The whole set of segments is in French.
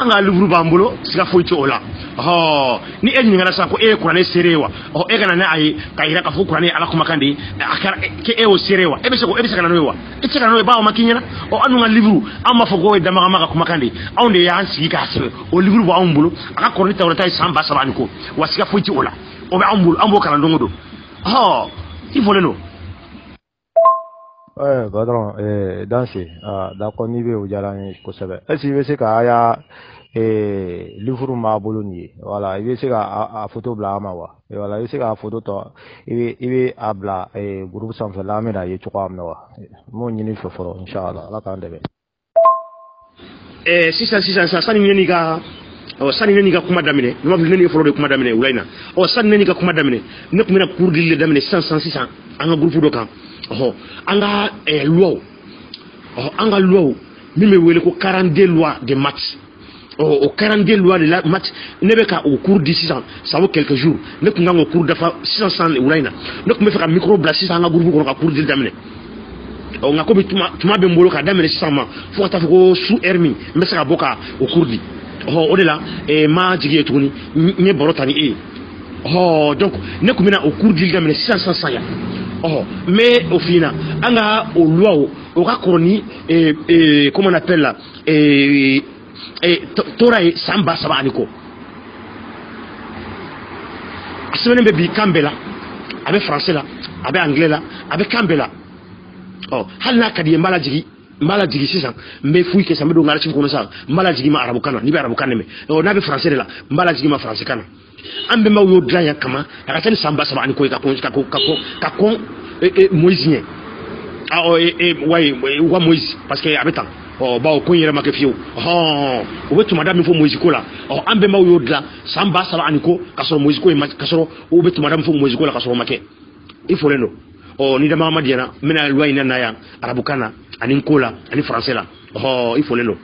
anga livre bambulo siga foito ola ni en ngana sa ko e qur'ane serewa e kana na ay kayira ka fu qur'ane ala kuma kandi akara ke e o serewa e be se kana nowa e se kana no ba o makinyana anu nga livre amma fo go e dama maka kuma kandi awde ya hansi ka sebe o livre ba ambulo aka ko ni tawrata samba sabani ko wasiga foito ola o be ambulo ambo kana ndongodo il faut le no. Badron, danser, d'accord, niveau où j'allais conserver. Est-ce que c'est qu'aya livre ma bologna, voilà, il c'est qu'à photo blamawa, et voilà, il c'est qu'à photo toi, il est abla et groupe sans faire la médaille, tu crois, moi, mon yini foforo, inchallah, la candebe. Si ça, ça n'y n'est pas. Sani neni ka kuma damine no mabi neni folo de kuma damine ulaina sani neni ka kuma damine ne kuma na kurdi le damine 100 anga groupe do kan anga loi mi me wele ko 42 lois de match 42 lois de match ne be ka au cours de 600 ça vaut quelques jours ne kuma ngo cours dafa 600 ulaina ne kuma fa micro bla 600 anga groupe ko ka kurdi damine nga ko bi tuma be mbolo ka damine 600 ma fo ta ko sous hermi me saka boka au cours au-delà ma jigi tuni ne borotani donc ne kumina au cours d'il damene 600 ya mais au final anga au loi au racorni comment on appelle là torae samba saba aniko asmene be bi kambela avec français là avec anglais là avec kambela halna kadi mala jigi 600 mais fouille que ça me donne ngala ci ko ça mala jigi ma arabu kana ni be arabu kana me na be français de la mala jigi ma français kana ambe ma yo draya kama akatani samba saba ani ko ka kon moisien wa moise parce que abetan ba o ko yere ma ke fiu o betu madame fo moise ko la ambe ma yo dra samba saba ani ko ka so moise ko ka so o betu madame fo moise ko la ka so make il faut le no ni dama madiana mena loi nana ya arabu kana ani nkola ani français la il faut le no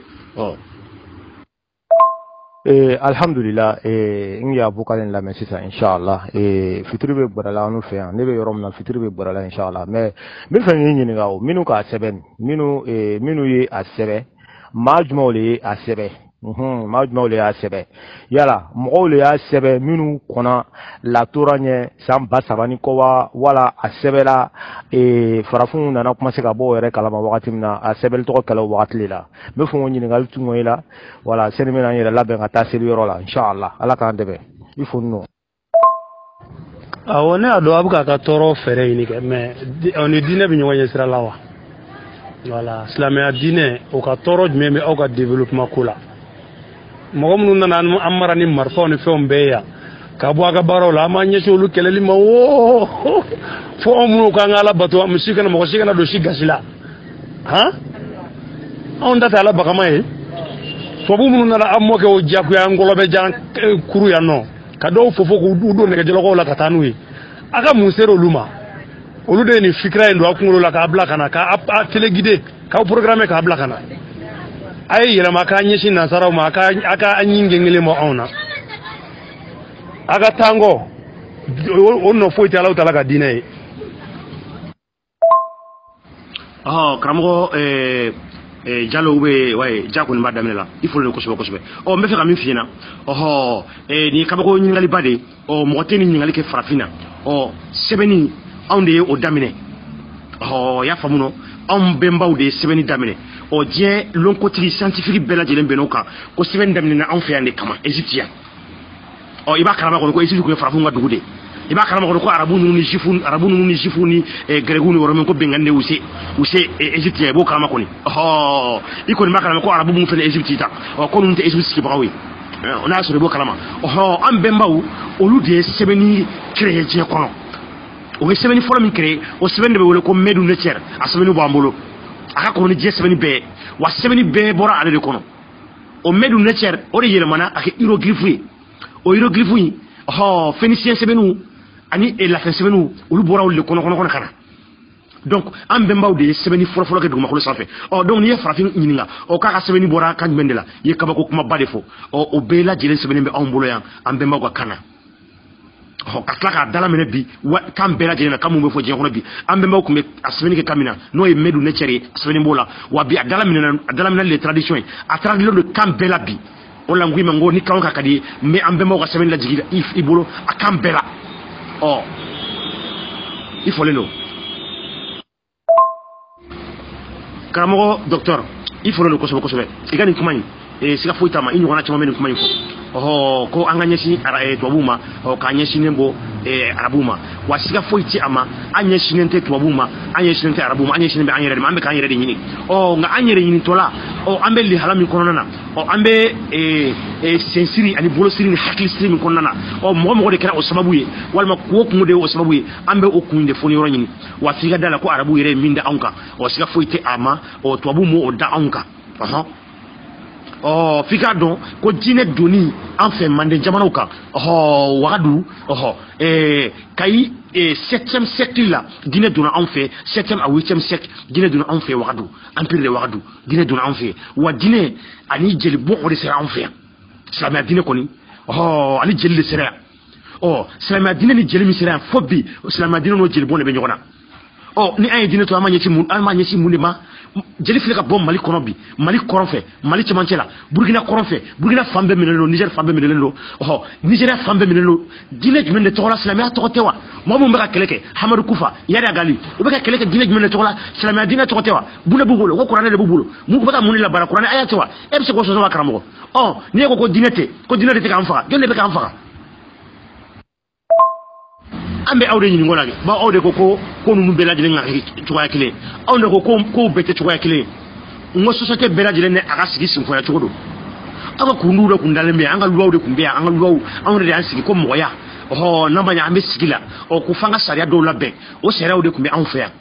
alhamdulillah ngi abukalen la mais ça inchallah fitri be borala anu fe ne be yorom na fitri be borala inchallah mais min fa ngi ni ngaw minu ka seben minu yi a sebe majmole a sebe majmole a sebe yala mole a sebe minu kona la toranye sam basabani ko wala a sebela farafun na kuma se ka bo yere kala ma wakati mina a sebel to kala wakati la me fo ngi ni ngal tu ngoyla wala sene mena yela labe ngata sel yoro la inshallah ala kan debe il faut no awone ado abuka ka toro fere ni ke mais on est dîner bi nyoye sira lawa voilà islamia dîner o ka toro mais o ka développement kula mo gom nuna nan amara ni marfo ni fo mbeya ka bo aga baro la ma nyeso lu keleli ma wo fo omu ka ngala bato musika na mo shika na do shi gasila on data la baka mai fo bu nuna la ammo ke o jaku ya ngolo be jan kuru ya no ka do fo ko do ne ke jelo ko la katanui aka musero luma olu de ni fikra ndo akungolo la ka abla kana ka telegide ka programme ka abla kana ay yela maka nyeshi na saraw maka aka anyinge ngele mo ona aga tango onno foiti ala utala ka dine kramo jalo ube way jako ni madame la il faut le ko sobe me fe kam fina ni kabako nyingali bade mo teni nyingali ke frafina sebeni onde o damine ya famuno bembaw de sebeni damine je l'on côté scientifique bela jelen benoka ko sebeni damine na on fait ande kama égyptien iba karama ko égyptien ko frafu nga dugude iba karama ko arabu ni jifuni gregu ni woro ko bengande usi égyptien bo karama ko ni iko ni makara ko arabu mu fele égyptien ta ko nun te égyptien ki bawi on a sur bo karama am bembaw olu de sebeni créer je kono o sebeni folo min créer o sebeni be wole ko medu necer a sebeni bambolo aka ko ni je sebeni be wa sebeni be bora ale de kono o medu necer o de yelemana ak hiéroglyphe phénicien sebenu ani latin sebenu olu bora le kono kana donc am bembaw de sebeni folo ke duguma ko sanfé donc ni farafin ñininga ka sebeni bora kan mendela ye kabako kuma bade fo o bela jelen sebeni be ambolo ya am bembaw ko kana katlaka dala mene bi kan bela jelen kam mo fo je kono bi am bembaw ko me asebeni ke kamina no e medu ne chere asebeni bola wa bi dala mene les traditions a traduire le kan bela bi o la ngui mango ni kan ka kadi me ambe mo ka semaine la jigila ibolo akambela oh il faut le no karamo docteur il faut le ko so igani kumani e sika foita ma inyo wana chama menu kumani oh ko anganyesi ara twabuma o kanyesi nembo arabuma wasika foiti ama anyesi nente twabuma anyesi nente arabuma anyesi nembe anyere ma ambe kanyere de nyini o nga anyere nyini tola o ambe li halami konona o ambe sensiri ani bolo siri ni hakli siri mi konona o mo de kera o sababu ye walma ko ko de o sababu ye ambe o kunde foni ro nyini wasika dala ko arabu yere minda anka o sika foiti ama o twabumo o da anka oh fika don ko dine doni en fait mande jamana ka oh wagadu oh kai 7e siècle là dine dona en fait 7e à 8e siècle dine dona en fait wagadu empire de wagadu dine dona en fait wa dine ani jeli bon o de sera en fait islamia dine koni oh ani jeli le sera oh islamia dine ni jeli mi sera fobi islamia dine no jeli bon le be nyona oh ni ay dine to amanyesi mun ma jeli file ka bom mali konobi mali koronfe mali chemancela burkina koronfe burkina fambe menelo niger fambe menelo oh nigeria fambe menelo dine jumene de tola islamia tokotewa mo mo mbaka keleke hamadou koufa yari agali ubeka keleke dine jumene de tola islamia dine tokotewa bune bubulo ko qur'an de bubulo mu baka munila bara qur'an ayatwa ebse ko so so karamo oh ni ko dinete te ka amfa jonne be ka amfa ambe awde ni ngolage ba awde ko nunu belaji ngaki tuwa kile awde ko bete tuwa kile ngo société belaji ne aga sigi sinfo ya tugodo aga kundu kundale me anga luwa de kumbea anga luwa awde de ansigi ko moya oh nambanya ambe sigila o kufanga sharia do labe o sharia de kumbe anfa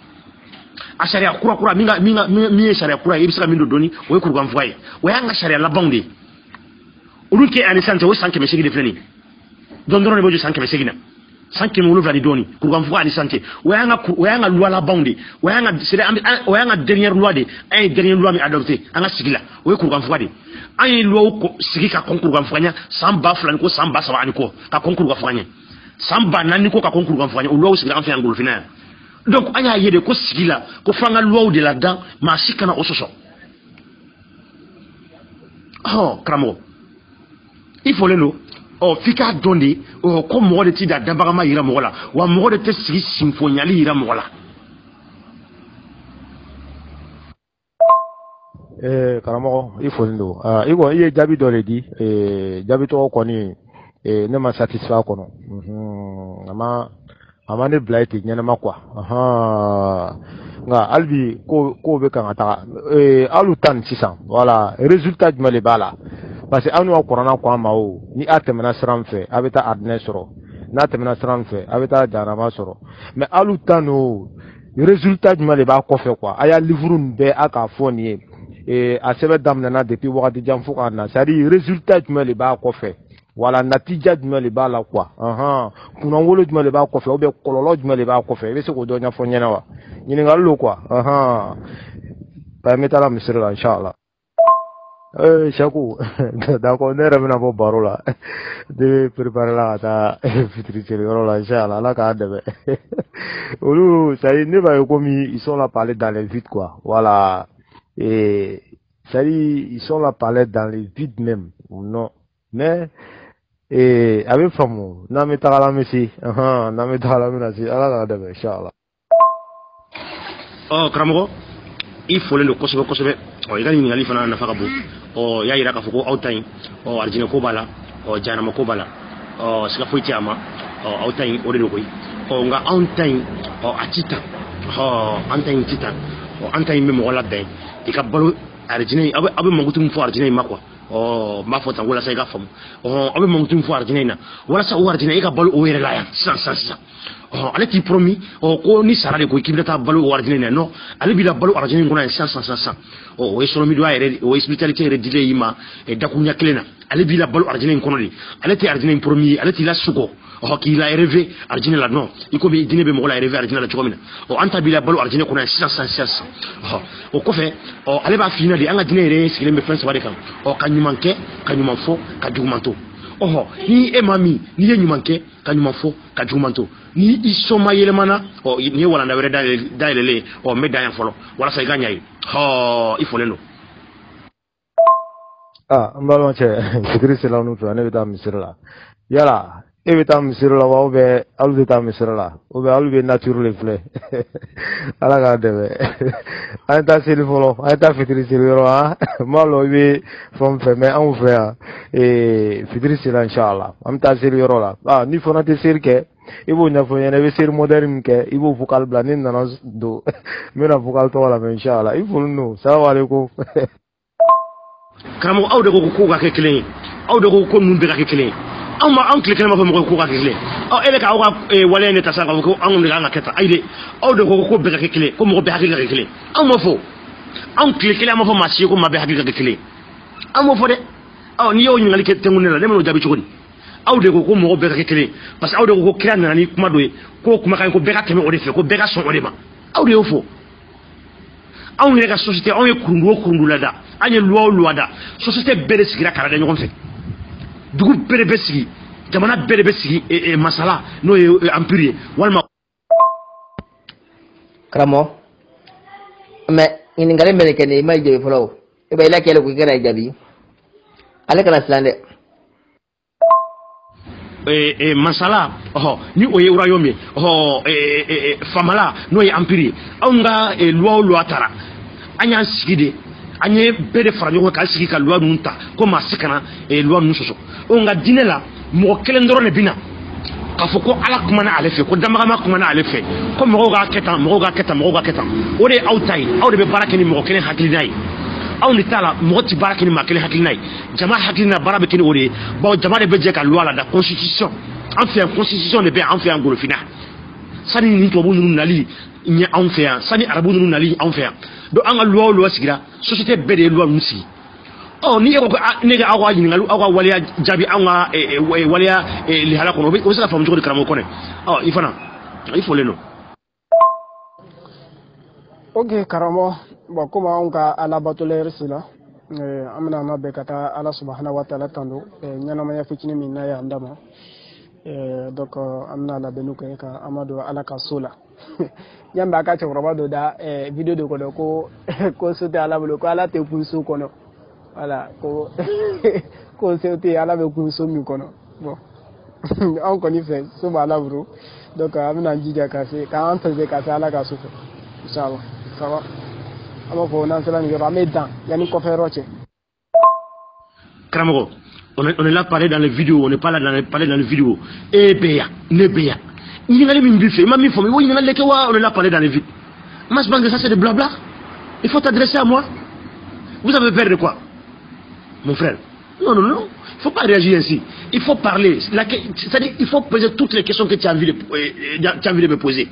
a sharia kura minga sharia kura ibisa mindo doni o ko gwanfwaye o yanga sharia la bande uruke anisante o sanke mesigi de fleni dondoro ne bojo sanke mesigina sanke mo luvla di doni pour gam fuani sanke wayanga loi la bande wayanga dernière loi de ay dernière loi mi adopté anga sigila way ko gam fuadi ay loi ko sigika konkur gam fuanya samba flan ko samba sawani ko ka konkur gam fuanya samba nani ko ka konkur gam fuanya o loi sigila en fait ngol final donc anya yede ko sigila ko fanga loi de là-dedans ma sikana ososo oh kramo il faut le no oh fika dondi oh ko mo de ti da dabagama yira mo la wa mo de te sigi symphoniali yira mo la karamo ifo ndo iko iye jabi dole di jabi to ko ni ne ma satisfa ko no ama ne blight nyana makwa nga albi ko be kan ata alu tan sisan voilà résultat du male bala parce que anu akorana kwa mawo ni atemena sramfe abeta adne soro na atemena sramfe abeta janama soro mais alu tano résultat du male ba ko fe quoi aya livre nbe aka foni a sebe damna na depuis wakati jamfu kana sari résultat du male ba ko fe wala natija du male ba la quoi kuna wolo du male ba ko fe obe kololo du male ba ko fe be se ko do nya fo nyana wa nyini ngallo quoi permettre la misra inchallah Chakou, d'accord, on est revenu à vos barreaux là, de préparer là, ta futurité, là, inchallah, là, quand même. Oulu, ça y est, ne va comme ils sont là parler dans les vides, quoi. Voilà. Et, ça y est, ils sont là parler dans les vides même, non. Mais, et, avec Famou, n'a me t'as la messi, n'a me t'as la messi, Allah, là, inchallah. Oh, Kramoro, il faut le Kosovo. O igani ngali fana na faka bu o ya ira ka fuko outain o arjina ko bala o jana ma ko bala o sika fuiti ama o outain o de koy o nga outain o atita ho outain tita o outain me mo wala ben e ka balu arjina abe mangutum fo arjina makwa o ma fo tangola sai ga fam o abe mangutum fo arjina na wala sa o arjina e ka balu o yere la ya san oh ale ti promis oh ko ni sara de ko kibita balu warjine no ale bi la balu arjine ngona 500 oh so mi do ayre o hospitalité re dile yima e dakunya klena ale bi la balu arjine ngono di ale ti arjine promis ale ti la suko oh ki la rêvé arjine la non iko be dine be mo la rêvé arjine la chomina oh anta bi la balu arjine ko na 500 oh ko fe oh ale ba fina di anga dine re sikile me france wade kam oh kanyumanke kanyumanfo kajumanto oh ni emami ni yenyumanke kanyumanfo kajumanto ni isoma yelemana o ni wala na were dalele o medaya folo wala sa ganya yi il faut leno Ah, mbalon che fikri sela nu to ne beta misir la yala e beta misir la wa be alu beta misir la o be alu be nature le fle ala ga debe anta seli folo anta fikri seli ro ha malo be from fe me an fe ya fikri sela inshallah am ta seli ro la ah ni fona te sel ke ibo nya fo yene be sel modern ke ibo vocal blanin na do mena vocal to la inshallah ibo no assalamu alaikum Karamo aw de ko ga ke kelen aw de ko nun be ga ke kelen aw ma an kile kelen ma fa ko ga ke kelen aw ele ka aw ga wala ne ta sa ko an ngi ga keta ayde aw de ko be ga ke kelen ko mo be hakika ke kelen aw ma fo an kile kelen ma fa ma ci ko ma be hakika ke kelen aw ma fo de aw ni yow ni ngali ke tengu ne la ne mo jabi chukuni aw de ko mo be ga ke kelen parce aw de ko kila na ni kuma do ko kuma kan ko be ga teme o de fe ko be ga son o de ma aw de yo fo aw ni ga société aw ye kurundu la da anye loi da société bere sigira kala da ñogon fe dugu bere be sigi jamana bere be sigi masala no empire walma kramo me ini ngare mbele kene may jebi folo e bay la kele ko gëna jabi ale kana slande masala ni o ye urayome famala no ye empire aw nga loi tara anya sigide anye bere fara ɲɔgɔn ka sigi ka loi nun ta ko maa si kana loi nun sɔsɔ o nka diinɛ la mɔgɔ kelen dɔrɔn de bina k'a fɔ ko ala kumana ale fɛ ko damagama kumana ale fɛ ko mɔgɔw k'a kɛ tan mɔgɔw k'a kɛ tan mɔgɔw k'a kɛ tan o de ye aw ta ye aw de bɛ baara kɛ ni mɔgɔ kelen hakilina ye aw ni t'a la mɔgɔ ti baara kɛ ni maa kelen hakilina ye jama hakilina baara bɛ kɛ ni o de ye bawo jama de bɛ jɛ ka loi la da constitution an fɛ yan constitution de bɛ an fɛ yan golofina sani ni tubabu ninnu nali ɲɛ anw fɛ yan sani arabu ninnu nali anw fɛ yan donc an ka loi sigira société bɛɛ de ye loi ninnu sigi ni ko ne ka aw ka ɲininkali aw ka waleya jaabi an ka waleya lihala kɔnɔ o bɛ se ka faamu cogo di karamɔgɔ kɔnɔ i fana i folen don. Ok karamɔgɔ bon komi anw ka ala batolɛri si la an bɛna an labɛn ka taa ala subahana wa taala tando ɲɛnamaya fitinin min n'a y'an dama donc an bɛna labɛnniw kɛ ka an ma don ala ka so la yan b'a ka cɛkɔrɔba dɔ da video de kɔnɔ ko so tɛ ala bolo ko ala tɛ kun so kɔnɔ voilà ko so tɛ ala bɛ kun so min kɔnɔ bon anw kɔni fɛ so b'ala bolo donc an bɛna jija k'an fɛsɛ ka se ala ka so fɛ inchallah ça va an b'a fɔ n'an sera nin yɔrɔ an bɛ dan yanni kɔfɛ yɔrɔ cɛ. Karamɔgɔ on est là parler dans les vidéos on n'est pas là parler dans les vidéos beya ne beya ɲininkali min b'i fɛ i ma min fɔ i b'o ɲininkali kɛ wa on est là parler dans les vidéos moi je pense que ça c'est de blabla il faut t'adresser à moi vous avez peur de quoi mon frère non il faut pas réagir ainsi il faut parler c'est-à-dire il faut poser toutes les questions que tu as envie de me poser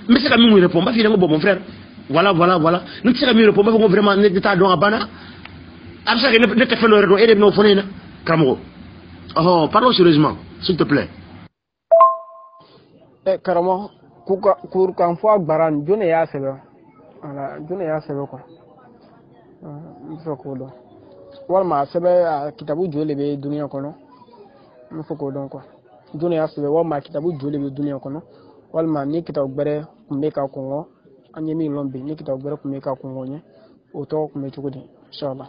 mais c'est quand même répondre pas finalement bon mon frère voilà ne tu sais quand même répondre pas vraiment ne t'a don à bana absa que ne te fait le redon et de nos fonena Karamɔgɔ parlons sérieusement s'il te plaît. Karamɔgɔ kurukan fɔ agbara jɔn de y'a sɛbɛn voilà jɔn de y'a sɛbɛn quoi n fɛ k'o dɔn walima a sɛbɛn kitabu joli de bɛ duniya kɔnɔ n fɛ k'o dɔn quoi jɔn de y'a sɛbɛn walima kitabu joli de bɛ duniya kɔnɔ walima ni kitabu gbɛrɛ tun bɛ ka kɔngɔ an ye min lɔn bi ni kitabu gbɛrɛ tun bɛ ka kɔngɔ ɲɛ o tɔgɔ tun bɛ cogo di inshallah.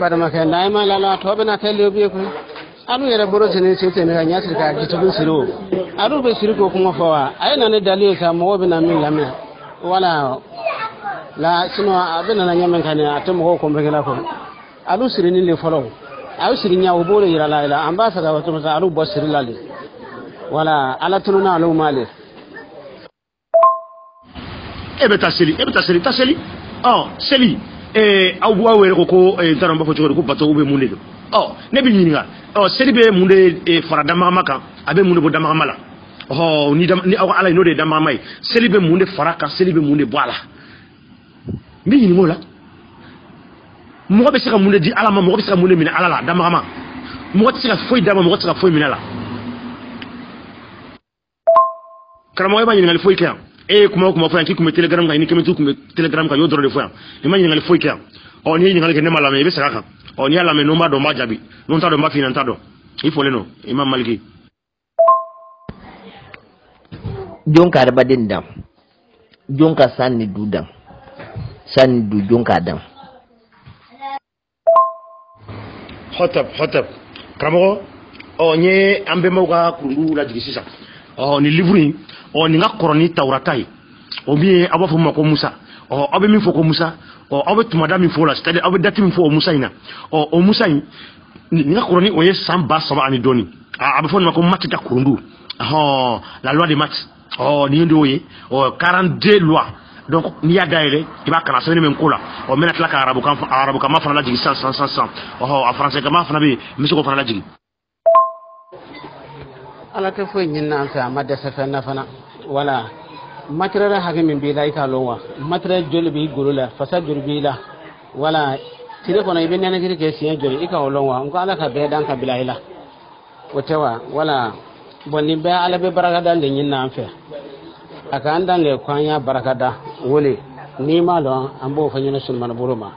Badamake naima lala tobe na tele obi ko anu yere boro sene sete ne nya sirka gitubu siro anu be sirko kuma fawa ay na ne dalil sa mo be na min lamina wala la sino abena na nyamen kan atem ko ko mbegela ko anu sirini le folo aw sirinya wo bolo yira la ila ambassador wato sa anu bo sirilali wala ala tununa alu male ta seli seli aw bu awere ko taram ba fo cogo ko bato be munde ne bi nyinga seli be munde fara dama kan abe munde bo dama mala ni aw ala no de dama mai seli be munde fara kan seli be munde bo ala mi nyini mola mo be sika munde di ala ma mo be sika munde min ala la dama ma mo be sika foi dama mo be sika foi min ala karamo ba nyinga foi kan kuma fo yanki kuma telegram ka ni kemetu kuma telegram ka yodro de fo yan imani ngali fo ikya ni ngali ke ne malame be saka kan ni ala me no ma do ma jabi non ta do ma finan ta do ifo le no imam maliki jonka da badin dam jonka sanni du jonka dam hotep karamɔgɔ n ye an bɛnbaw ka kurundu lajigi sisan ni livre in ni ka kɔrɔ ni Tawurata ye o min ye aw b'a fɔ min ma ko Musa aw bɛ min fɔ ko Musa aw bɛ tumada min fɔ o la c'est-à-dire aw bɛ date min fɔ o Musa in na o Musa in nin ka kɔrɔ ni o ye san 3,000 ani dɔɔni a bɛ fɔ nin ma ko Math ka kurundu la loi de Math nin ye de o ye 42 lois donc n'i y'a dayɛlɛ i b'a kana sɛbɛnni min ko la n bɛna tila ka arabukama fana lajigi san a faransɛkama fana bɛ yen n bɛ se k'o fana lajigi. ala tɛ foyi ɲini an fɛ a ma dɛsɛ fɛn na fana wala matériel hakɛ min b'i la i k'a lɔn wa matériel joli b'i golo la fasa joli b'i la wala tile kɔnɔ i bɛ nɛnɛkiri kɛ siɲɛ joli i k'o lɔn wa n ko ala ka bɛɛ dan ka bila i la o tɛ wa wala bon nin bɛɛ ala bɛ barakada de ɲini an fɛ a ka an dan de ko an y'a barakada wele n'i m'a dɔn an b'o fɔ ɲɛna sunumana bolo ma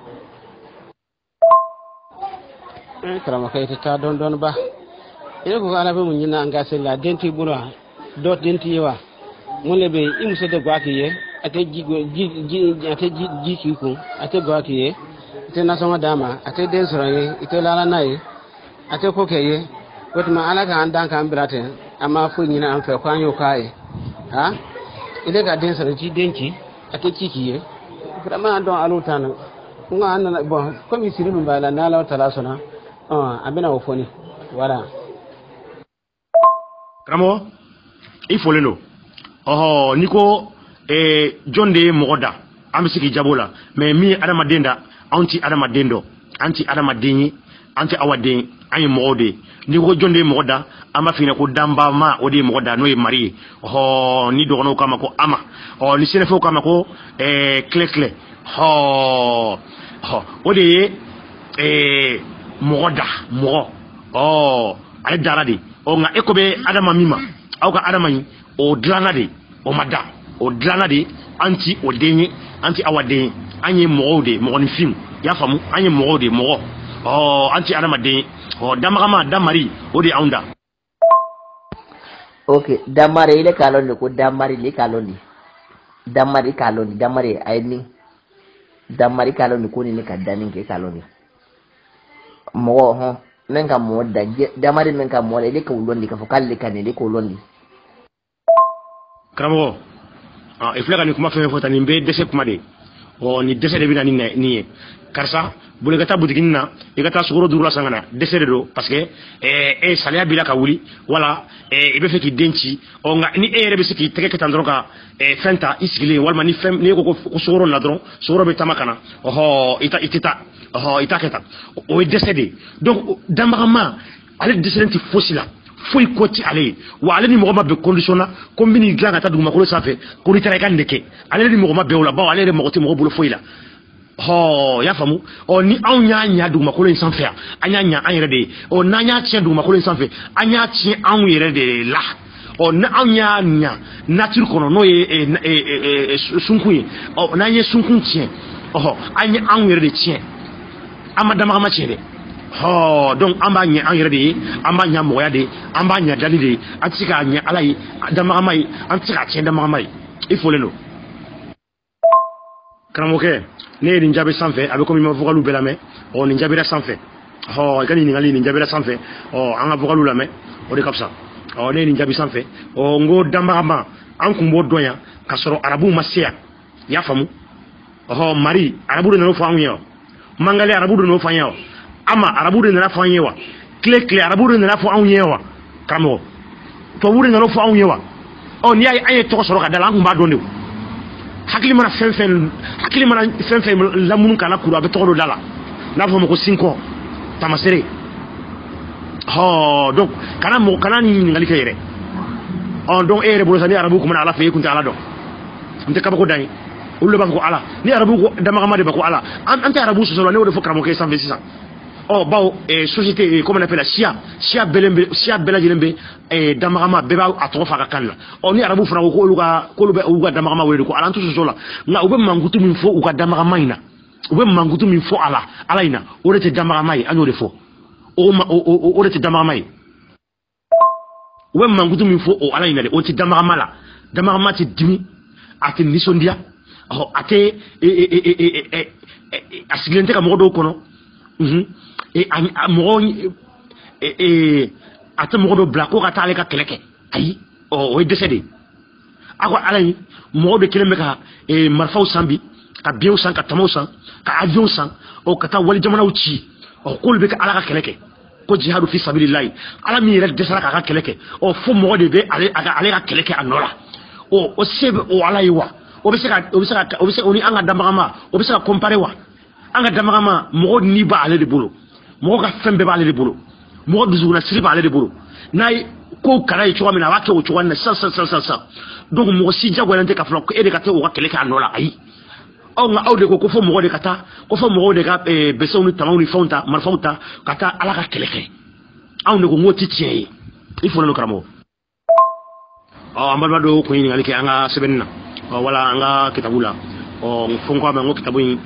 karamɔgɔ i tɛ taa dɔɔnin dɔɔnin ba i ko ala bɛ mun ɲini an ka se la den t'i bolo wa dɔ den t'i ye wa mun de bɛ yen i muso tɛ gwa k'i ye a tɛ ji k'i kun a tɛ gwa k'i ye i tɛ nasɔngɔ d'a ma a tɛ den sɔrɔ ye i tɛ laala n'a ye a tɛ ko kɛ ye o tuma ala k'an dan k'an bila ten an ma foyi ɲini an fɛ ko an y'o k'a ye ile ka den sɔrɔ ci den ci a tɛ ci k'i ye vraiment dɔn ala ta na n ka an nana bon comme siri min b'a la n'ala taala sɔnna an bɛna o fɔ ni voilà. karamɔgɔ i fɔlen don n'i ko jɔn de ye mɔgɔ da an bɛ se k'i jaabi o la mais min ye adamaden da anw ti adamaden dɔn an ti adamaden ye an tɛ awa den an ye mɔgɔw de ye n'i ko jɔn de ye mɔgɔ da an b'a f'i ɲɛna ko danbama o de ye mɔgɔ da n'o ye mari ye ni dɔgɔnɔw k'a ma ko ama ni sɛnɛfɛnw k'a ma ko kilɛ o de ye mɔgɔ da mɔgɔ ale dara de nka e ko bɛ adama min ma aw ka adama in o dilanna de o ma da o dilanna de an ti o den ye an ti awa den ye an ye mɔgɔw de mɔgɔninfin i y'a faamu an ye mɔgɔw de mɔgɔ an ti adamaden damagama damari o de anw da. ok damari ile k'a lɔn de ko damari le k'a lɔn de damari k'a lɔn de damari a ye nin damari k'a lɔn de ko nin ne ka danni kɛ k'a lɔn de mɔgɔ min ka mɔgɔ da damari min ka mɔgɔ da ile k'o lɔn de k'a fɔ k'ale le ka nin ile k'o lɔn de. karamɔgɔ i filɛ ka nin kuma fɛn fɛn fɔ tan nin bɛɛ dɛsɛ kuma de ni dɛsɛ de bɛ na ni nin ye karisa boli ka taa butikinin na i ka taa sukaro 5 la san ka na dɛsɛ de don parce que saliya b'i la ka wuli wala i bɛ fɛ k'i den ci nka ni e yɛrɛ bɛ se k'i tɛgɛ kɛ tan dɔrɔn ka fɛn ta i sigilen walima ni e ko ko sukaro na dɔrɔn sukaro bɛ taama ka na i tɛ taa i t'a kɛ tan o ye dɛsɛ de ye donc danbagama ale dɛsɛlen tɛ fosi la foyi ko ti ale ye wa ale ni mɔgɔ ma bɛn condition na ko n bɛ nin dilan ka taa dugumakolo sanfɛ ko n'i taara i ka nin de kɛ ale ni mɔgɔ ma bɛn o la bawo ale yɛrɛ mɔgɔ tɛ mɔgɔ bolo foyi la y'a faamu ni anw y'a ɲa dugumakolo in sanfɛ an y'a ɲa an yɛrɛ de ye n'an y'a tiɲɛ dugumakolo in sanfɛ an y'a tiɲɛ anw yɛrɛ de la ni anw y'a ɲa nature kɔnɔ n'o ye sunkun ye n'an ye sunkun tiɲɛ an ye anw yɛrɛ de tiɲɛ an ma damagama tiɲɛ dɛ donc an b'a ɲɛ an yɛrɛ de ye an b'a ɲa mɔgɔya de ye an b'a ɲa dali de ye an tɛ se k'a ɲɛ ala ye damagama ye an tɛ se k'a tiɲɛ damagama ye i fɔlen don karamɔgɔkɛ ne ye nin jaabi sanfɛ a bɛ komi i ma vocaliw bɛɛ lamɛn nin jaabira sanfɛ i ka ɲininkali nin jaabira sanfɛ an ka vocaliw lamɛn o de ka fisa ne ye nin jaabi sanfɛ n ko danbagama an tun b'o dɔn yan k'a sɔrɔ arabuw ma se yan i y'a faamu mari arabu de nana fɔ anw ye wa mangale arabu de nana fɔ an ye wa ama arabu de nana fɔ an ye wa tile arabu de nana fɔ anw ye wa karamɔgɔ tubabu de nana fɔ anw ye wa n'i y'a ye an ye tɔgɔ sɔrɔ ka da la an tun b'a dɔn de hakili mana fɛn fɛn lamunu k'a la kuru a bɛ tɔgɔ dɔ da la n'a fɔ ma ko sinkɔ tamasere donc kana ni ɲininkali kɛ yɛrɛ donc e yɛrɛ bolo sa ni arabu kumana ala fɛ e kun tɛ ala dɔn n tɛ kabako dan ye olu de b'a fɔ ko ala ni arabu ko damagama de b'a ko ala an tɛ arabu sɔsɔ la ne y'o de fɔ karamɔgɔkɛ sanfɛ sisan bawo société comment on appelle siya bɛɛ lajɛlen bɛ damagama bɛɛ b'a tɔgɔ f'a ka kan na ni arabu fana ko k'olu bɛ u ka damagama wele de ko ala an tɛ sɔsɔ la nka u bɛ mankutu min fɔ u ka damagama in na u bɛ mankutu min fɔ ala in na o de tɛ damagama ye an y'o de fɔ o de tɛ damagama ye u bɛ mankutu min fɔ o ala in na de o tɛ damagama la damagama tɛ dimi a tɛ nisɔndiya a tɛ a sigilen tɛ ka mɔgɔ dɔw kɔnɔ mɔgɔ a tɛ mɔgɔ dɔ bila ko ka taa ale ka kɛlɛ kɛ ayi o ye dɛsɛ de a ko ala ye mɔgɔ de kelen bɛ ka marifaw san bi ka biɲɛw san ka tamaw san ka avion san ka taa wali jamanaw ci k'olu bɛ ka ala ka kɛlɛ kɛ ko jihadu fi sabilillahi ala min yɛrɛ dɛsɛra k'a ka kɛlɛ kɛ fo mɔgɔ de bɛ ale ka kɛlɛ kɛ a nɔ la o se bɛ o ala ye wa o bɛ se o ni an ka danbagama o bɛ se ka comparer wa an ka danbagama mɔgɔ ni b'ale de bolo mɔgɔ ka fɛn bɛɛ b'ale de bolo mɔgɔ dusukun siri b'ale de bolo n'a ye ko kala ye cogo min na a b'a kɛ o cogo na sisan donc mɔgɔ si jagoyalen tɛ k'a fɔ ko e de ka taa o ka kɛlɛ kɛ a nɔ la ayi nka aw de ko fɔ mɔgɔ de ka taa ko fɔ mɔgɔw de ka bɛsɛnw ni tamaw ni fɛnw ta marifaw ta ka taa ala ka kɛlɛ kɛ anw de ko ŋ'o tɛ tiɲɛ ye i fɔlen don karamɔgɔ an balima dɔw kun ye ɲininkali kɛ an ka sɛbɛnni na wala an ka kitabu la fo n ko a ma n ko kitabu in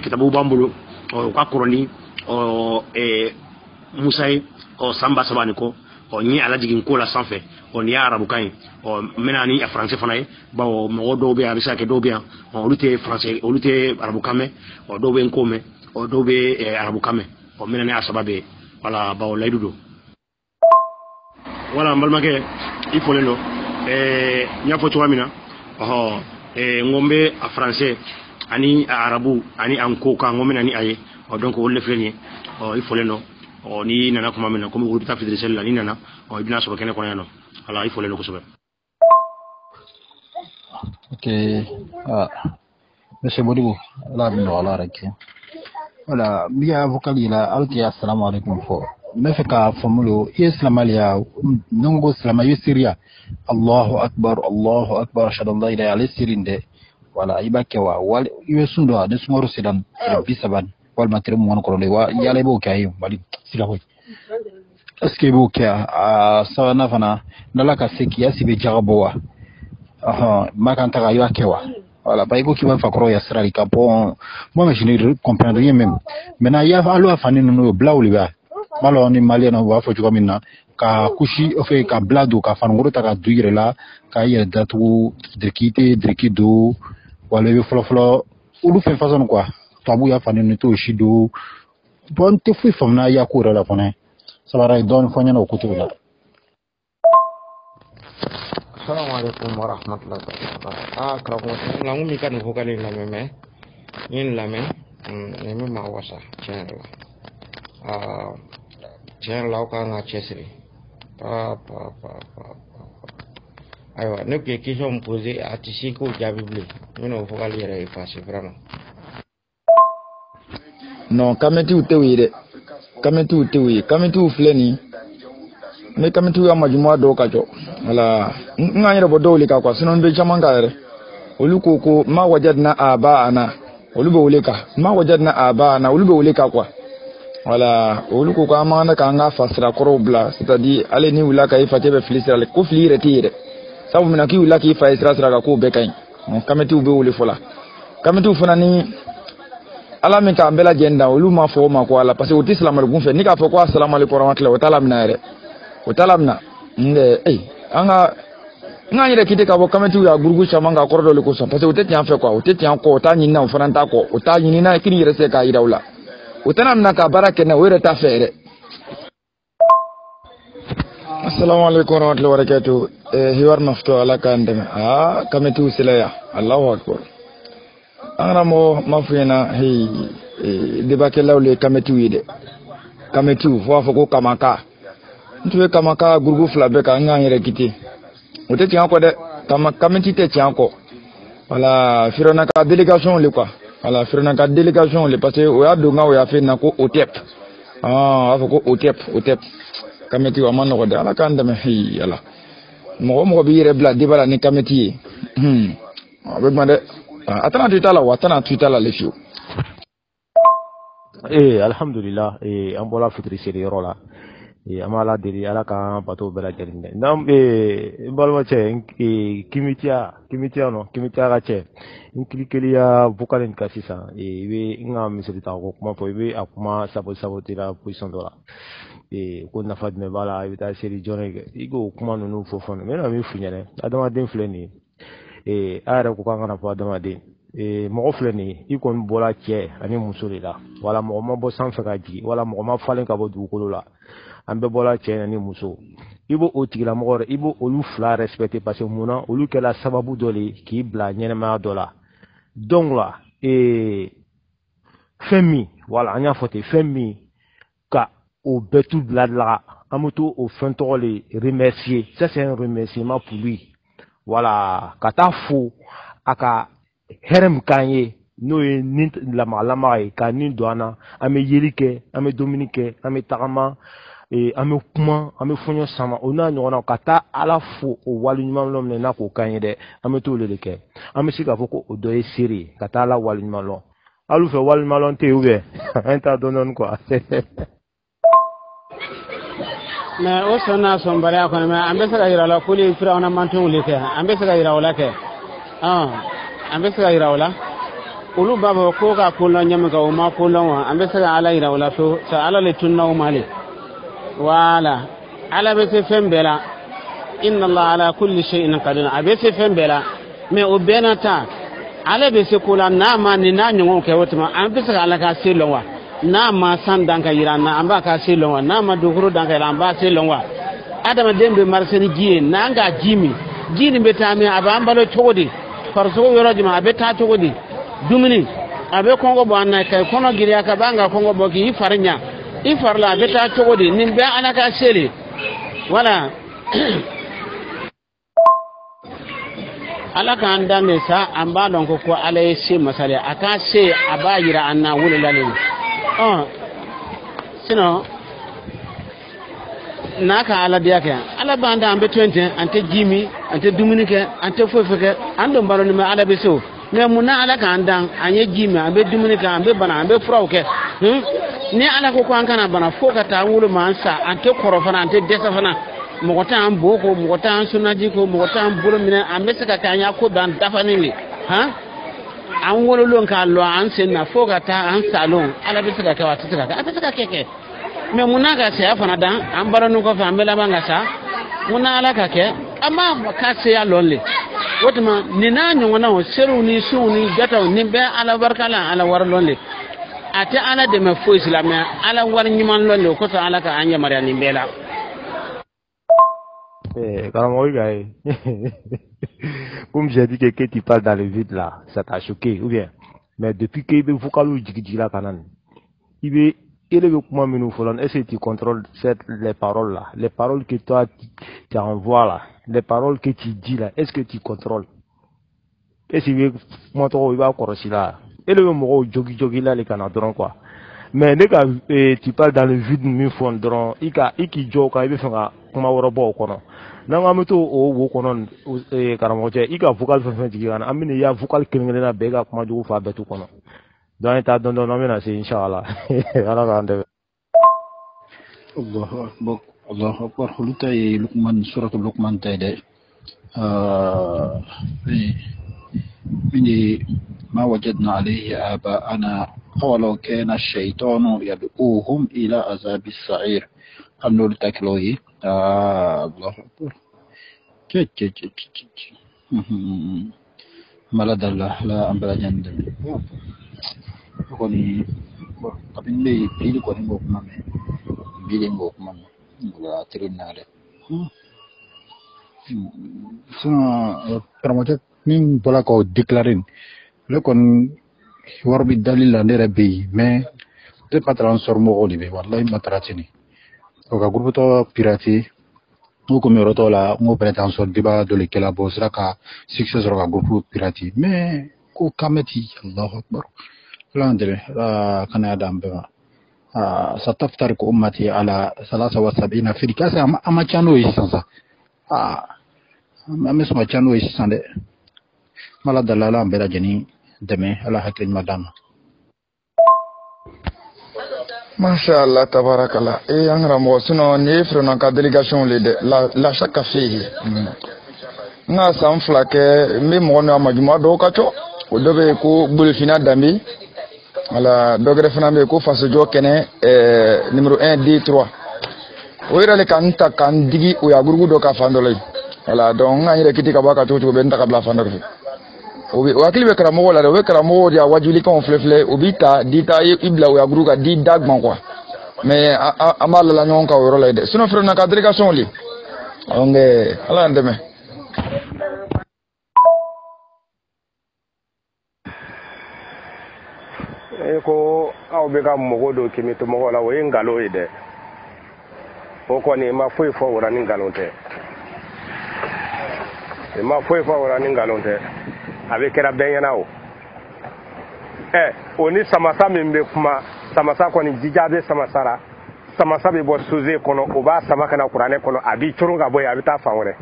kitabu b'an bolo u ka kɔrɔ ni Musa ye san 3000 ni kɔ n ye ala jigin ko la sanfɛ nin y'a arabukan ye n bɛna ni a faransɛ fana ye bawo mɔgɔ dɔw bɛ yan a bɛ se ka kɛ dɔw bɛ yan olu tɛ faransɛ olu tɛ arabukan mɛn dɔw bɛ n ko mɛn dɔw bɛ arabukan mɛn n bɛna ni a saba bɛ wala bawo layidu don wala n balimakɛ i fɔlen don n y'a fɔ cogoya min na n ko n bɛ a faransɛ ani a arabu ani an ko kan n ko n bɛna ni a ye donc olu de filɛ nin ye i fɔlen don ni nana kuma min na komi olu bɛ taa fitiri la ni nana i bɛna sɔrɔ kɛnɛ kɔnɔ yan nɔ ala i fɔlen don kosɛbɛ. Ok, Monsieur Modibo, ala bɛ nɔgɔya ala yɛrɛ kɛ. Voilà, n bɛ vocal yi la hali tɛ assalamu alaikum fɔ. N bɛ fɛ k'a faamu i ye silamɛya ne ko silamɛ i bɛ seereya Allahu akbar ashhadu an la ilaha ale seere in dɛ voilà i b'a kɛ wa wali i bɛ sun dɔ ni sunkaro sera 30 walima tile 29 wa yala i b'o kɛ a ye Mali siga foyi est ce que i b'o kɛ a sabanan fana n'ala ka se k'i asi bɛ jaga bɔ wa ma kan ta i b'a kɛ wa voilà ba i ko k'i b'a fakɔrɔ ya sira ka bɔ moi je ne comprends rien même maintenant il y a alo afani ninnu bila olu bɛ malo ni Malien na b'a fɔ cogo min na ka kusi fɛ ka bila don ka fanigoro ta ka du yɛrɛ la ka i yɛrɛ datugu diriki don wala i bɛ fɔlɔ olu fɛn façon quoi tubabu y'a fani ni t'o si don bon n tɛ foyi faamuna ya ko yɛrɛ la fana sabara ye dɔɔnin fɔ n ɲɛna o ko t'o la. Assalamu alaikum warahmatullahi wabarakatuh. Karamɔgɔ la mun mi ka nin vocal in lamɛn mais n ye nin lamɛn nin min ma wasa tiɲɛ yɛrɛ la tiɲɛ yɛrɛ la aw kan ka cɛsiri ayiwa ne tun ye question min poser a tɛ se k'o jaabi bilen n bɛna o vocal yɛrɛ effacer vraiment. Non kamentiw tɛ o ye dɛ kamentiw filɛ nin ne kamentiw ya majumua dɔw ka jɔ wala n ka yɛrɛ bɔ dɔw le kan quoi sinon n bɛ caman kan yɛrɛ olu ko ma wajadna aba'ana olu bɛ wele kan ma wajadna aba'ana olu bɛ wele kan quoi wala olu ko an man kan ka fasira kɔrɔw bila c'est à dire ale ni wula ka i fa tɛ bɛ fili sira la ko fili yɛrɛ tɛ yɛrɛ sabu mina k'i wula k'i fa ye sira kan k'o bɛɛ ka ɲi kamentiw bɛ wele fɔla kamentiw fana ni ala min k'an bɛɛ lajɛlen dan olu ma fɔ o ma ko ala parce que o tɛ silamɛkun fɛ ni k'a fɔ ko assalamu alaikum warahmatullahi o t'a lamina yɛrɛ o t'a lamina an ka yɛrɛ kite ka bɔ kamentiw ya gurupu caman ka kɔrɔ dɔ le kosɔn parce que o tɛ tiɲɛ fɛ quoi o tɛ tiɲɛ kɔ o t'a ɲinina o fana t'a kɔ o t'a ɲinina k'i yɛrɛ se k'a yira u la o tɛna mina ka baara kɛ n'a o yɛrɛ t'a fɛ yɛrɛ. Assalamu alaikum warahmatullahi wabarakatuh hiwar nafto ala k'an dɛmɛ kamentiw sela ya Allahu akbar an kana ma fɔ ɲɛna debakɛlaw le kamentiw ye dɛ kamentiw fo b'a fɔ ko kamaka n tun bɛ kamaka gurupu 2 bɛɛ kan n k'an yɛrɛ kite o tɛ tiɲɛ kɔ dɛ kamenti tɛ tiɲɛ kɔ wala Firawuna ka délégation le quoi wala Firawuna ka délégation le parce que o y'a don n ka o y'a fɛ na ko OTEP a b'a fɔ ko OTEP kamenti a ma nɔgɔ dɛ ala k'an dɛmɛ ala mɔgɔ b'i yɛrɛ bila débat la ni kamenti ye a bɛ kuma dɛ a tɛna to i t'a la le fiyewu. Alhamdulillah an bɔra fitiri seli yɔrɔ la an b'a ala deli ala k'an bato bɛɛ lajɛlen dɛ n balimacɛ kimitiya ka cɛ n kilikeliya vocal in kan sisan i bɛ n ka misiri ta ko kuma fɔ i bɛ a kuma sabotera position dɔ la ko nafa jumɛn b'a la i bɛ taa seli jɔn kɛ i k'o kuma ninnu fɔ fana n bɛna min f'i ɲɛna adamaden filɛ nin ye a yɛrɛ ko k'an kana fɔ adamaden mɔgɔ filɛ nin ye i kɔni bɔra cɛ ani muso de la wala mɔgɔ ma bɔ sanfɛ ka jigin wala mɔgɔ ma falen ka bɔ dugukolo la an bɛɛ bɔra cɛ ani muso i b'o o tigilamɔgɔ i b'o olu fila respecter parce que munna olu kɛla sababu dɔ de k'i bila ɲɛnɛmaya dɔ la donc la fɛn min wala an y'a fɔ ten fɛn min ka o bɛɛ tu bila la an bɛ to o fɛn tɔgɔ le remercier ça c'est un remerciement pour lui wala ka taa fo a ka hɛrɛ min k'an ye n'o ye ni lamaga ye ka nin don an na an bɛ yeli kɛ an bɛ dumuni kɛ an bɛ tagama an bɛ kuma an bɛ fɔɲɔ sama o n'a ɲɔgɔnna ka taa ala fo o waleɲuman lɔn minɛ n'a k'o k'an ye dɛ an bɛ t'o de kɛ an bɛ se k'a fɔ ko o dɔ ye seere ye ka taa ala waleɲuman lɔn alu fɛ waleɲuman lɔn tɛ yen ou bien an t'a dɔn dɔɔni quoi. mais o sɔnna sɔnbaliya kɔnɔ mais an bɛ se ka yira la k'olu ye firawuna mantonw de kɛ an bɛ se ka yira o la kɛ an bɛ se ka yira o la olu b'a fɔ ko ka ko lɔn ɲɛmi kan o ma ko lɔn wa an bɛ se ka ala yira o la so sa ala le tunna o ma le voilà ala bɛ se fɛn bɛɛ la inna allah ala kulli shay'in qadir a bɛ se fɛn bɛɛ la mais o bɛɛ na ta ala bɛ se ko la n'a ma ni n'a ɲɔgɔn kɛ o tuma an bɛ se ka ala ka se lɔn wa n'a ma san dan ka yira an na an b'a ka se lɔn wa n'a ma dugukolo dan ka yira an b'a se lɔn wa adamaden bɛ marise ni ji ye n'an ka ji min ji nin bɛ taa min a b'an balo cogo di farisogo yɔrɔ jumɛn a bɛ taa cogo di dumuni a bɛ kɔngɔ bɔ an na ka kɔnɔ giriya ka b'an ka kɔngɔ bɔ k'i fari ɲa i fari la a bɛ taa cogo di nin bɛɛ ala ka se le voilà ala k'an dan de sa an b'a dɔn ko ala ye se masale a ka se a b'a yira an na wolola le sinon n'a ka ala diya kɛ ala b'an da an bɛ to yen ten an tɛ ji min an tɛ dumuni kɛ an tɛ foyi foyi kɛ an don balo ni mɛ ala bɛ se o mais mun na ala k'an dan an ye ji min an bɛ dumuni kɛ an bɛ bana an bɛ furaw kɛ ni ala ko an kana bana fo ka taa an wolo ma an sa an tɛ kɔrɔ fana an tɛ dɛsɛ fana mɔgɔ t'an bo ko mɔgɔ t'an sunnaji ko mɔgɔ t'an bolo minɛ an bɛ se ka kɛ an y'a ko dan dafalen le an wololon k'a lɔ an sen na fo ka taa an salon ala bɛ se ka kɛ wa a tɛ se ka kɛ a tɛ se ka kɛ mais mun na ka saya fana dan an baronin kɔfɛ an bɛ laban ka sa mun na ala ka kɛ an b'a ka seya lɔn le o tuma nin n'a ɲɔgɔnnaw serew ni sunw ni gataw nin bɛɛ ala barika la ala wari lɔn le a tɛ ala dɛmɛ foyi si la mais ala wari ɲuman lɔn le o kosɔn ala ka an yamaruya nin bɛɛ la. Karamɔgɔ Gaye, comme j'ai dit que tu parles dans le vide là, ça t'a choqué ou bien? Mais depuis qu'il y a vocal jigi la canan, il est élevé comment nous faisons. Est-ce que tu contrôles les paroles là, les paroles que toi tu envoies là, les paroles que tu dis là, est-ce que tu contrôles? Est-ce que moi toi il va corriger là? Élevé mon jogi là les canards quoi. Mais dès que tu parles dans le vide nous faisons, il qui joue quand il veut faire kuma wara bo kono na nga meto o wo kono karamo je ika vocal fe jigi kana amine ya vocal kengele na bega kuma jugu fa betu kono dan ta don don amina se inshallah ala ga ande Allahu akbar huluta yi Luqman suratul Luqman tayde ini ما وجدنا عليه آباءنا أولو كان الشيطان يدعوهم إلى عذاب السعير النور تكلوي الله أكبر ملد الله لا أمبلا جندل كوني قبل لي بيل كوني بوكمان بيل بوكمان ولا ترين عليه سنا كرامات نين بلا كو ديكلارين لكن وربي الدليل عند ربي ما تبقى ترانسفور مغولي بي والله ما تراتني oka grupo to pirati o ko mero to la mo pretension diba do le kala bo sraka success roka grupo pirati mais ko kamati Allahu akbar landre kana dambe ستفترق أمتي على 73 فرقة أما كانوا يسانسا أما اسمه كانوا يسانسا مالا دلالا بلا جني دمي على حكيم مدام Masha Allah, tabarakallah. Et en ramo, sinon, ni frère ka délégation la chaque fille. Nga sam flake, mi mo no amajuma do kacho, o dobe ko bulfina dambi. Ala dogre fana me ko faso jo kene numéro 1 2 3. O ira le kanta kan digi o ya gurgu do ka fandole. Ala donc nga ire kiti ka baka to ben ta ka bla fandole. wakili be karamɔgɔ la dɛ o be karamɔgɔ de wajuli kan filɛ o bi ta di ta i bila o ya guru ka di dagban quoi mais an b'a lala ɲɔgɔn kan o yɔrɔ la dɛ sinon frère na ka délégation li donc ala y'an dɛmɛ ko aw bɛ ka mɔgɔ dɔ kimi to mɔgɔ la o ye ngalon ye dɛ o kɔni ma foyi fɔ o la ni ngalon tɛ ma foyi fɔ o la ni ngalon tɛ a bɛ kɛra bɛɛ ɲɛna o o ni samasa min bɛ kuma samasa kɔni jija bɛ samasa la samasa bɛ bɔ soze kɔnɔ o b'a sama ka na kuranɛ kɔnɔ a b'i coron ka bɔ yen a bɛ taa fan wɛrɛ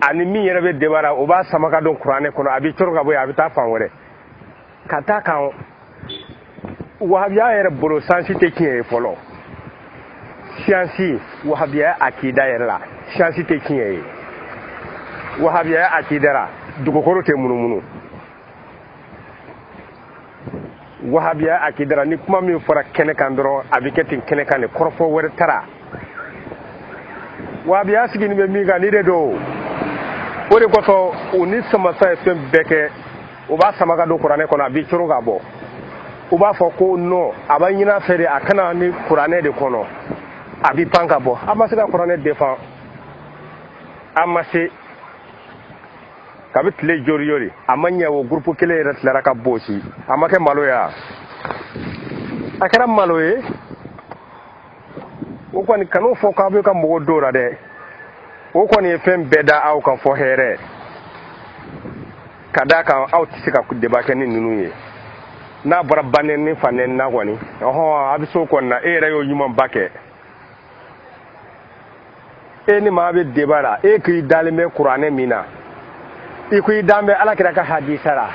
ani min yɛrɛ bɛ débat la o b'a sama ka don kuranɛ kɔnɔ a b'i coron ka bɔ yen a bɛ taa fan wɛrɛ ka taa kan wahabiya yɛrɛ bolo sansi tɛ tiɲɛ ye fɔlɔ siyansi wahabiya akida yɛrɛ la siyansi tɛ tiɲɛ ye wahabiya akida la dugukolo tɛ munumunu wahabiya akida la ni kuma min fɔra kɛnɛ kan dɔrɔn a bɛ kɛ ten kɛnɛ kan de kɔrɔfɔ wɛrɛ tara wahabiya sigini bɛ min kan ni de don o de kɔsɔn u ni samasa ye fɛn bɛɛ kɛ u b'a sama ka don kuranɛ kɔnɔ a b'i coron ka bɔ u b'a fɔ ko non a b'a ɲin'a fɛ de a kana ni kuranɛ de kɔnɔ a b'i pan ka bɔ a ma se ka kuranɛ défend a ma se kabi tile jori jori a ma ɲɛ o groupe kelen yɛrɛ tilara ka bosi a ma kɛ malo ye a kɛra malo ye o kɔni kan'o fɔ k'aw bɛ ka mɔgɔ dɔw la dɛ o kɔni ye fɛn bɛɛ da aw kan fɔ hɛrɛ ka d'a kan aw tɛ se ka débat kɛ ni ninnu ye n'a bɔra banɛ ni fanɛ na kɔni a bɛ se o kɔni na e yɛrɛ y'o ɲumanba kɛ e ni maa bɛ débat la e k'i dalen bɛ kuranɛ min na i ko i dan bɛ Alakira ka hadisa la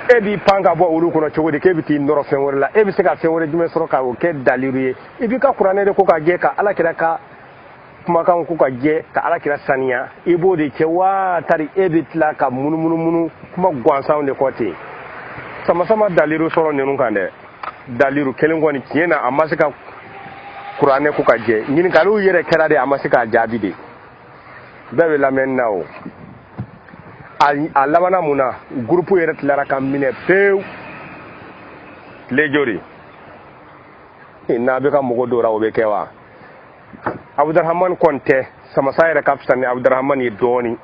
e b'i pan ka bɔ olu kɔnɔ cogo di k'e bɛ t'i nɔrɔ fɛn wɛrɛ la e bɛ se ka fɛn wɛrɛ jumɛn sɔrɔ ka o kɛ dalilu ye i b'i ka kuranɛ de ko ka jɛ ka Alakira ka kumakan ko ka jɛ ka Alakira saniya i b'o de kɛ wa tari e bɛ tila ka munumunu kuma gansanw de kɔ ten sama dalilu sɔrɔ ninnu kan dɛ dalilu kelen kɔni tiɲɛ na a ma se ka kuranɛ ko ka jɛ ɲininkaliw yɛrɛ kɛra de a ma se k'a jaabi de bɛɛ bɛ lamɛnni na o a labanna mun na groupe yɛrɛ tilara ka minɛ pewu tile joli n'a bɛ ka mɔgɔ dɔw la o bɛ kɛ wa Abdurahmane kɔni tɛ samasa yɛrɛ ka fisa ni Abdurahmane ye dɔɔnin